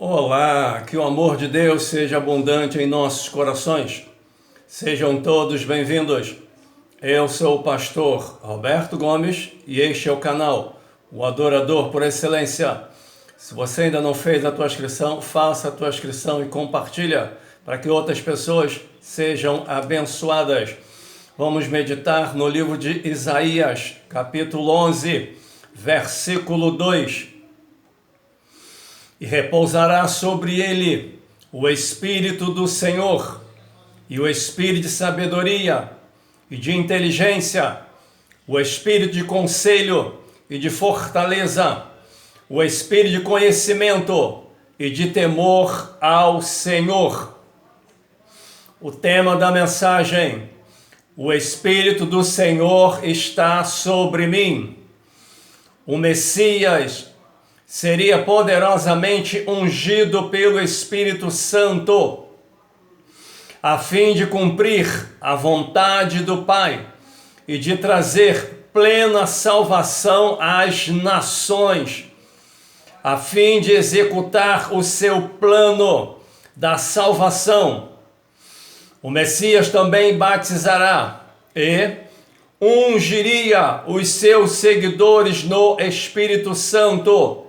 Olá, que o amor de Deus seja abundante em nossos corações. Sejam todos bem-vindos. Eu sou o pastor Roberto Gomes e este é o canal, o Adorador por Excelência. Se você ainda não fez a tua inscrição, faça a tua inscrição e compartilha para que outras pessoas sejam abençoadas. Vamos meditar no livro de Isaías, capítulo 11, versículo 2. E repousará sobre ele o Espírito do Senhor, e o Espírito de sabedoria e de inteligência, o Espírito de conselho e de fortaleza, o Espírito de conhecimento e de temor ao Senhor. O tema da mensagem: o Espírito do Senhor está sobre mim. O Messias seria poderosamente ungido pelo Espírito Santo, a fim de cumprir a vontade do Pai e de trazer plena salvação às nações, a fim de executar o seu plano da salvação. O Messias também batizará e ungiria os seus seguidores no Espírito Santo.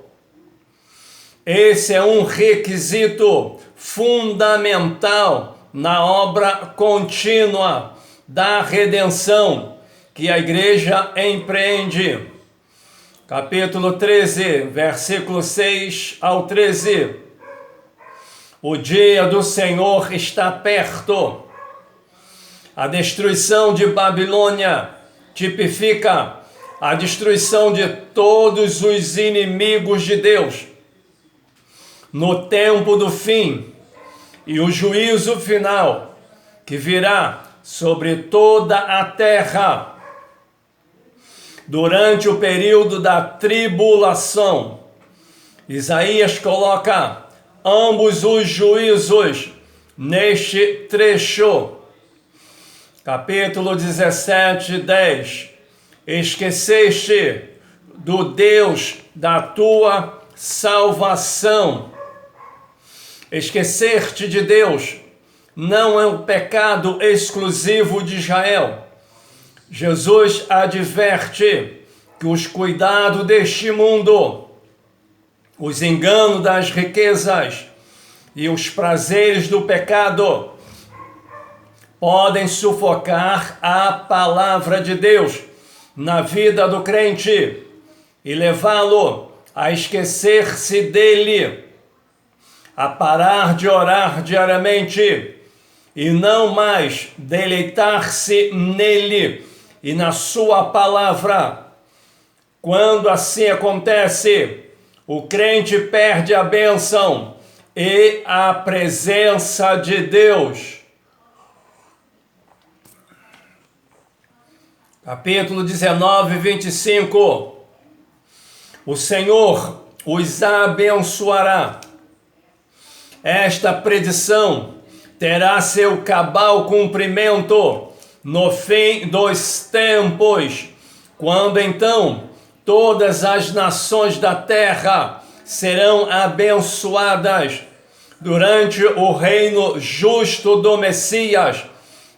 Esse é um requisito fundamental na obra contínua da redenção que a igreja empreende. Capítulo 13, versículo 6 ao 13. O dia do Senhor está perto. A destruição de Babilônia tipifica a destruição de todos os inimigos de Deus no tempo do fim, e o juízo final que virá sobre toda a terra durante o período da tribulação. Isaías coloca ambos os juízos neste trecho. Capítulo 17, 10. Esqueceste do Deus da tua salvação. Esquecer-te de Deus não é um pecado exclusivo de Israel. Jesus adverte que os cuidados deste mundo, os enganos das riquezas e os prazeres do pecado podem sufocar a palavra de Deus na vida do crente e levá-lo a esquecer-se dele, a parar de orar diariamente e não mais deleitar-se nele e na sua palavra. Quando assim acontece, o crente perde a bênção e a presença de Deus. Capítulo 19, 25. O Senhor os abençoará. Esta predição terá seu cabal cumprimento no fim dos tempos, quando então todas as nações da terra serão abençoadas durante o reino justo do Messias,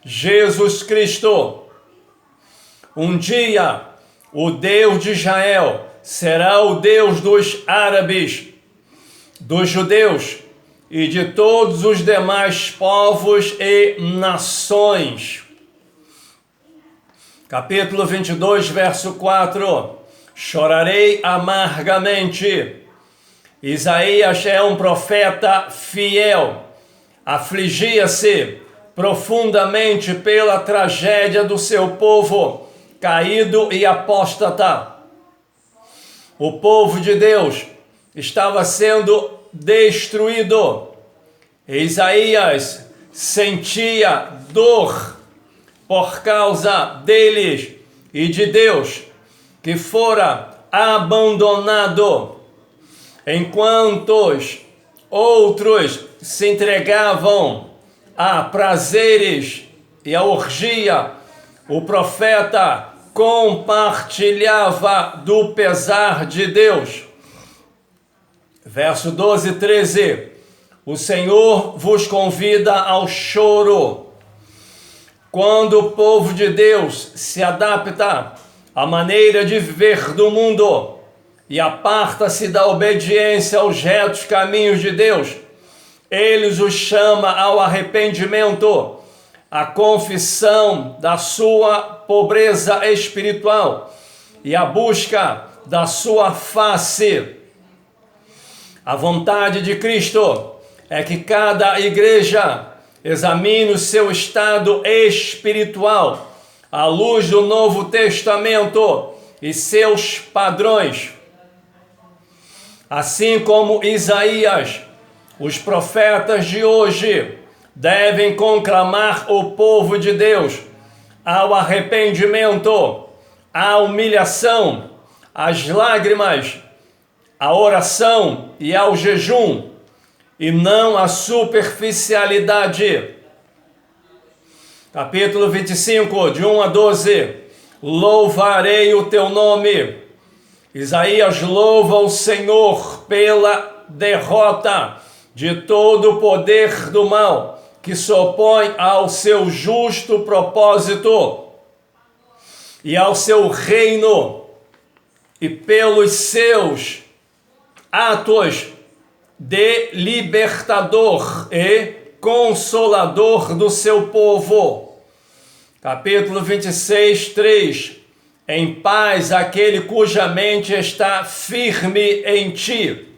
Jesus Cristo. Um dia, o Deus de Israel será o Deus dos árabes, dos judeus e de todos os demais povos e nações. Capítulo 22, verso 4. Chorarei amargamente. Isaías é um profeta fiel. Afligia-se profundamente pela tragédia do seu povo caído e apóstata. O povo de Deus estava sendo destruído. Isaías sentia dor por causa deles e de Deus, que fora abandonado, enquanto outros se entregavam a prazeres e a orgia. O profeta compartilhava do pesar de Deus. Verso 12 e 13. O Senhor vos convida ao choro. Quando o povo de Deus se adapta à maneira de viver do mundo e aparta-se da obediência aos retos caminhos de Deus, Ele os chama ao arrependimento, à confissão da sua pobreza espiritual e à busca da sua face. A vontade de Cristo é que cada igreja examine o seu estado espiritual à luz do Novo Testamento e seus padrões. Assim como Isaías, os profetas de hoje devem conclamar o povo de Deus ao arrependimento, à humilhação, às lágrimas, à oração e ao jejum, e não à superficialidade. Capítulo 25, de 1 a 12. Louvarei o teu nome. Isaías louva o Senhor pela derrota de todo o poder do mal que se opõe ao seu justo propósito e ao seu reino, e pelos seus atos de libertador e consolador do seu povo. Capítulo 26, 3. Em paz aquele cuja mente está firme em ti.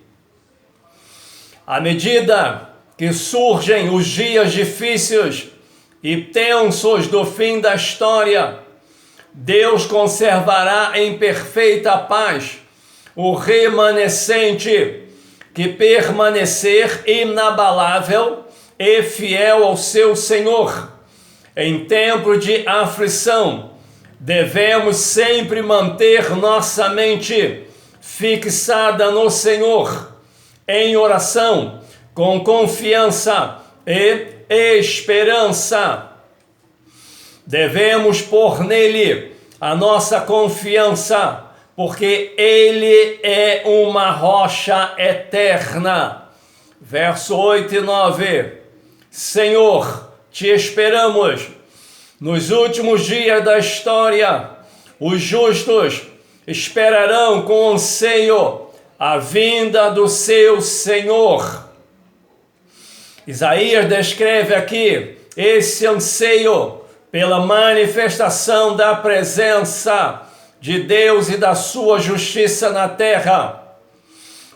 À medida que surgem os dias difíceis e tensos do fim da história, Deus conservará em perfeita paz o remanescente que permanecer inabalável e fiel ao seu Senhor. Em tempo de aflição, devemos sempre manter nossa mente fixada no Senhor, em oração, com confiança e esperança. Devemos pôr nele a nossa confiança, porque Ele é uma rocha eterna. Verso 8 e 9. Senhor, te esperamos. Nos últimos dias da história, os justos esperarão com anseio a vinda do seu Senhor. Isaías descreve aqui esse anseio pela manifestação da presença de Deus e da sua justiça na terra.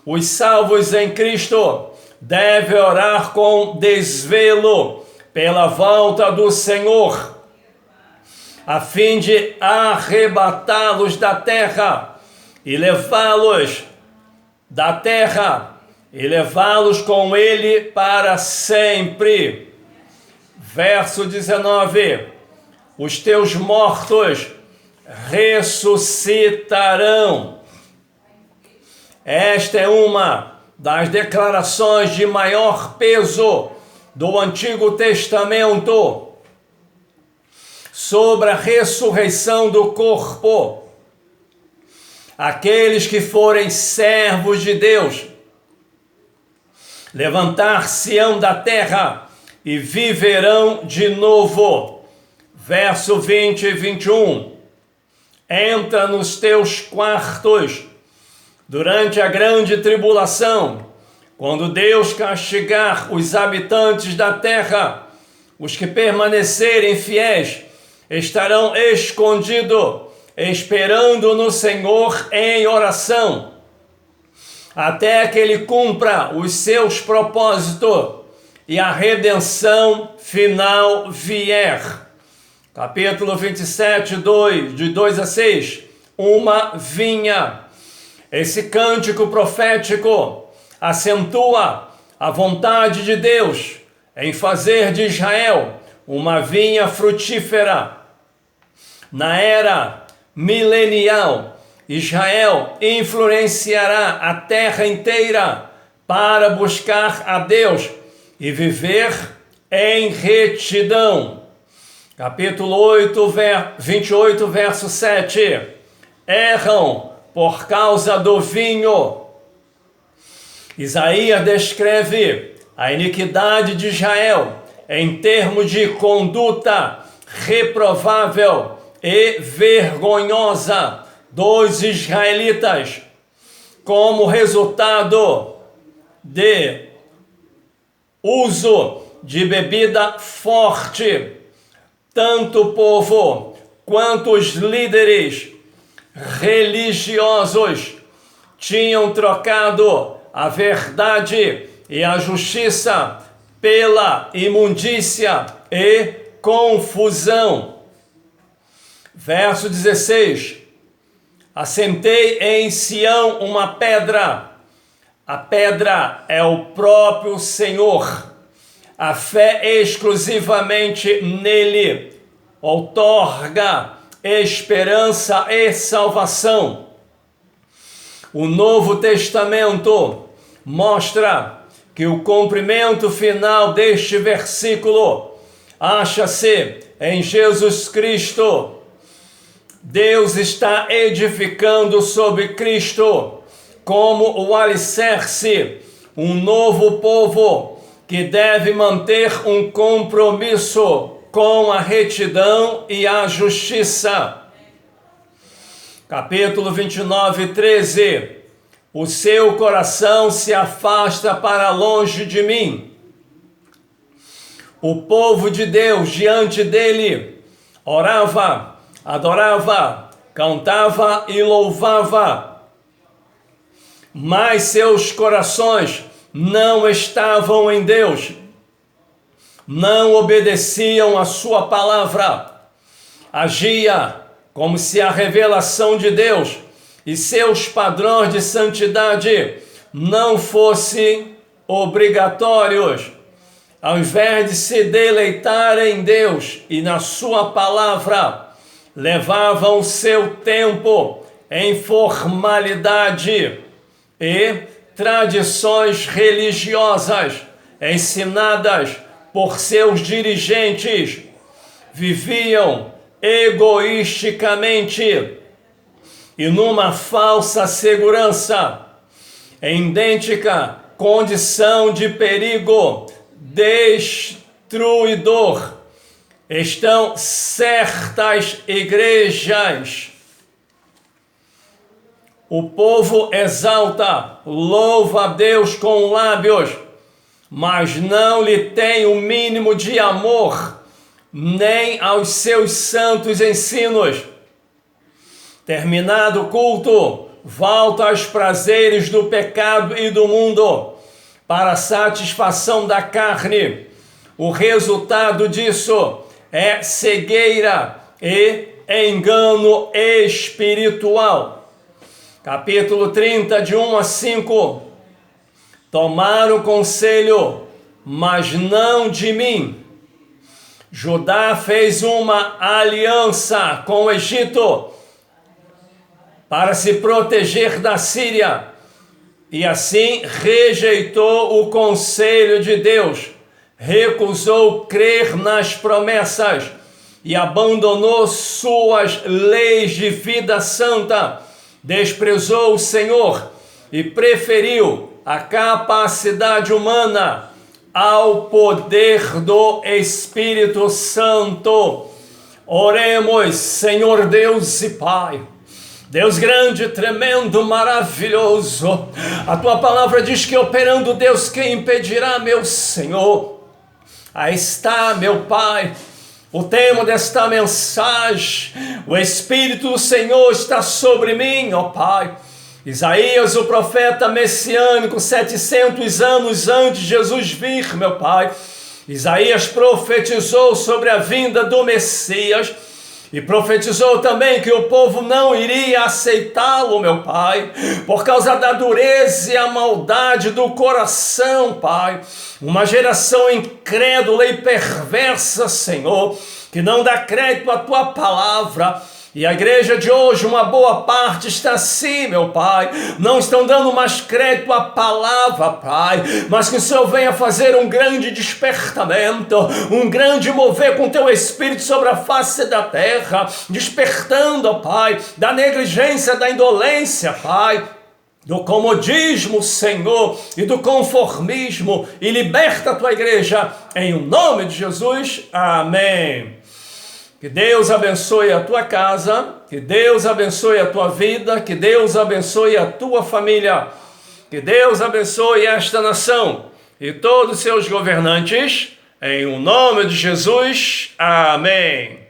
Os salvos em Cristo devem orar com desvelo pela volta do Senhor, a fim de arrebatá-los da terra e levá-los da terra e levá-los com ele para sempre. Verso 19. Os teus mortos ressuscitarão. Esta é uma das declarações de maior peso do Antigo Testamento sobre a ressurreição do corpo. Aqueles que forem servos de Deus levantar-se-ão da terra e viverão de novo. Verso 20 e 21. Entra nos teus quartos durante a grande tribulação, quando Deus castigar os habitantes da terra. Os que permanecerem fiéis estarão escondidos, esperando no Senhor em oração, até que Ele cumpra os seus propósitos e a redenção final vier. Capítulo 27, 2, de 2 a 6. Uma vinha. Esse cântico profético acentua a vontade de Deus em fazer de Israel uma vinha frutífera. Na era milenial, Israel influenciará a terra inteira para buscar a Deus e viver em retidão. Capítulo 8, 28, verso 7. Erram por causa do vinho. Isaías descreve a iniquidade de Israel em termos de conduta reprovável e vergonhosa dos israelitas, como resultado de uso de bebida forte. Tanto o povo quanto os líderes religiosos tinham trocado a verdade e a justiça pela imundícia e confusão. Verso 16: assentei em Sião uma pedra. A pedra é o próprio Senhor. A fé exclusivamente nele outorga esperança e salvação. O Novo Testamento mostra que o cumprimento final deste versículo acha-se em Jesus Cristo. Deus está edificando sobre Cristo como o alicerce um novo povo que deve manter um compromisso com a retidão e a justiça. Capítulo 29, 13. O seu coração se afasta para longe de mim. O povo de Deus diante dele orava, adorava, cantava e louvava, mas seus corações não estavam em Deus, não obedeciam a sua palavra, agia como se a revelação de Deus e seus padrões de santidade não fossem obrigatórios. Ao invés de se deleitar em Deus e na sua palavra, levavam seu tempo em formalidade e tradições religiosas ensinadas por seus dirigentes. Viviam egoisticamente e numa falsa segurança, em idêntica condição de perigo destruidor. Estão certas igrejas. O povo exalta, louva a Deus com lábios, mas não lhe tem o mínimo de amor, nem aos seus santos ensinos. Terminado o culto, volta aos prazeres do pecado e do mundo, para a satisfação da carne. O resultado disso é cegueira e engano espiritual. Capítulo 30, de 1 a 5. Tomaram conselho, mas não de mim. Judá fez uma aliança com o Egito para se proteger da Síria, e assim rejeitou o conselho de Deus, recusou crer nas promessas e abandonou suas leis de vida santa, desprezou o Senhor e preferiu a capacidade humana ao poder do Espírito Santo. Oremos. Senhor Deus e Pai, Deus grande, tremendo, maravilhoso, a tua palavra diz que operando Deus, quem impedirá, meu Senhor? Aí está, meu Pai, o tema desta mensagem: o Espírito do Senhor está sobre mim, ó Pai. Isaías, o profeta messiânico, 700 anos antes de Jesus vir, meu Pai, Isaías profetizou sobre a vinda do Messias e profetizou também que o povo não iria aceitá-lo, meu Pai, por causa da dureza e a maldade do coração, Pai. Uma geração incrédula e perversa, Senhor, que não dá crédito à tua palavra. E a igreja de hoje, uma boa parte está assim, meu Pai, não estão dando mais crédito à palavra, Pai, mas que o Senhor venha fazer um grande despertamento, um grande mover com teu Espírito sobre a face da terra, despertando, Pai, da negligência, da indolência, Pai, do comodismo, Senhor, e do conformismo, e liberta a tua igreja, em nome de Jesus, amém. Que Deus abençoe a tua casa, que Deus abençoe a tua vida, que Deus abençoe a tua família, que Deus abençoe esta nação e todos os seus governantes, em nome de Jesus, amém.